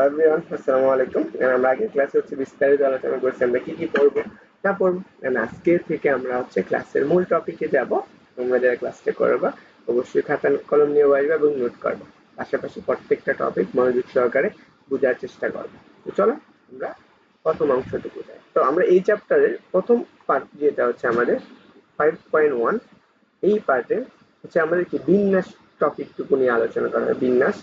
Everyone, আসসালামু আলাইকুম। আমরা আগের ক্লাসে বিস্তারিত আলোচনা করছি আমরা কি কি পড়বো না পড়বো। আজকে থেকে আমরা ক্লাসের মূল টপিকে যাব। তোমরা যারা ক্লাসটা করবা অবশ্যই খাতা কলম নিয়ে আসবে এবং নোট করবে, পাশাপাশি প্রত্যেকটা টপিক মনোযোগ সহকারে বোঝার চেষ্টা করবে। তো চলো আমরা প্রথম অংশটুকু যাই। তো আমরা এই চ্যাপ্টারের প্রথম পার্ট যেটা আমাদের 5.1, এই পার্টে আমাদের কি বিন্যাস টপিকটুকু নিয়ে আলোচনা করা হয়। বিন্যাস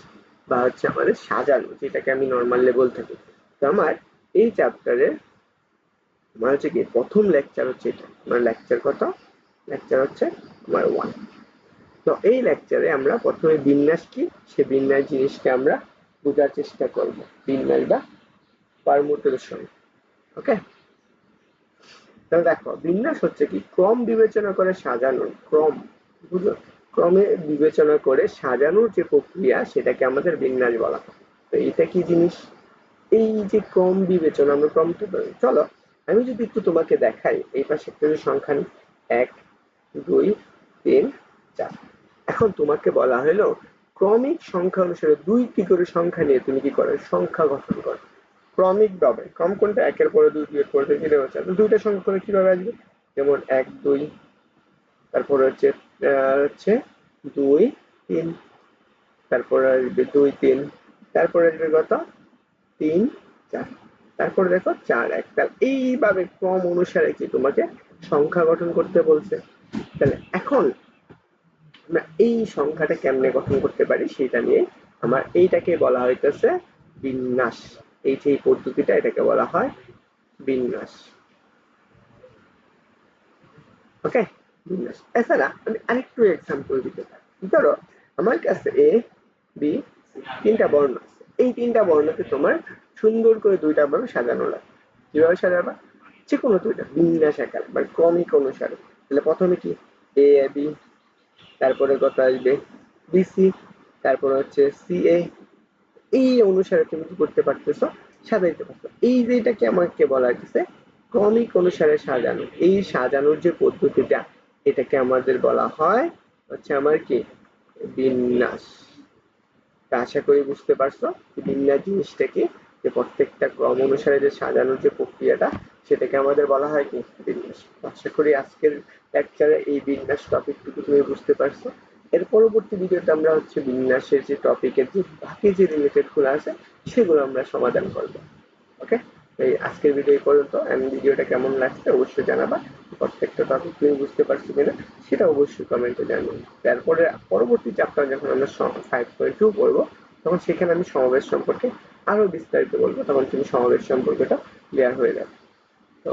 বা আমাদের সাজানো, যেটাকে আমি নর্মাল লেভেল থাকি। তো আমার এই চ্যাপ্টারে আমার কি প্রথম লেকচার এটা। আমার লেকচার কত? লেকচার আমার 1। তো এই লেকচারে আমরা প্রথমে বিন্যাস কি, সে বিন্যাস জিনিসকে আমরা বোঝার চেষ্টা করব। বিন্যাস বা পারমুটেশন। ওকে, তাহলে দেখো বিন্যাস কি ক্রম বিবেচনা করে সাজানোর ক্রম, বুঝলো? ক্রমে বিবেচনা করে সাজানোর যে প্রক্রিয়া সেটাকে আমাদের বিন্যাস বলা হয়। তো এটা কি জিনিস? এই যে ক্রম বিবেচনা, আমরা ক্রমটা চলো আমি যদি একটু তোমাকে দেখাই, এই পাশে একটা যে সংখ্যা নেই, 1 2 3 4। এখন তোমাকে বলা হলো ক্রমিক সংখ্যা অনুসারে দুইটি করে সংখ্যা নিয়ে তুমি কি করো, সংখ্যা গঠন করো ক্রমিক ভাবে। ক্রম কোনটা? একের পরে দুই, দুইয়ের পরে তিন, তিনের পরে চার। দুইটা সংখ্যা করে কিভাবে আসবে? যেমন 1 2, তারপরে দুই তিন, তারপরে আসবে 2 3, তারপরে আসবে কত? 3 4, তারপরে দেখো 4 1। তাহলে এইভাবে ক্রম অনুসারে কি তোমাকে সংখ্যা গঠন করতে বলছে। তাহলে এখন আমরা এই সংখ্যাটা কেমনে গঠন করতে পারি সেটা নিয়ে আমার এইটাকে বলা হইতেছে বিন্যাস। এই যে পদ্ধতিটা, এটাকে বলা হয় বিন্যাস। ওকে, বিন্যাস। এছাড়া আমি আরেকটু এক্সাম্পল দিতে পারি। ধরো আমার কাছে এ বি তিনটা বর্ণ আছে। এই তিনটা বর্ণকে তোমার সুন্দর করে দুইটা ভাবে সাজানো লাগে। কিভাবে সাজাবা? যে কোনো দুইটা বিন্যাস আকারে বা ক্রমিক অনুসারে। তাহলে প্রথমে কি এ বি, তারপরে কত আসবে বিসি, তারপরে সি এ। এই অনুসারে তুমি কি করতে পারতেছো? সাজাইতে পারছো। এই যে এটাকে আমাকে বলা হচ্ছে ক্রমিক অনুসারে সাজানো। এই সাজানোর যে পদ্ধতিটা, এটাকে আমাদের বলা হয় আমার কি বিন্যাস। তা আশা করি বুঝতে পারছো বিন্যাস জিনিসটা কি, যে প্রত্যেকটা ক্রম অনুসারে যে সাজানোর যে প্রক্রিয়াটা, সেটাকে আমাদের বলা হয় কি বিন্যাস। আশা করি আজকের লেকচারে এই বিন্যাস টপিকটুকু তুমি বুঝতে পারছো। এর পরবর্তী ভিডিওতে আমরা বিন্যাসের যে টপিকের যে বাকি যে রিলেটেড গুলো আছে সেগুলো আমরা সমাধান করবো। ওকে, এই আজকের ভিডিও এই পর্যন্ত। ভিডিওটা কেমন লাগছে অবশ্যই জানাবা। প্রত্যেকটা টপিক তুমি বুঝতে পারছো কিনা সেটা অবশ্যই কমেন্টে জানাবে। তারপরে পরবর্তী চ্যাপ্টার যখন আমরা 5.2 পড়বো, তখন সেখানে আমি সমাবেশ সম্পর্কে আরো বিস্তারিত বলবো। তখন তুমি সমাবেশ সম্পর্কটা ক্লিয়ার হয়ে যাবে। তো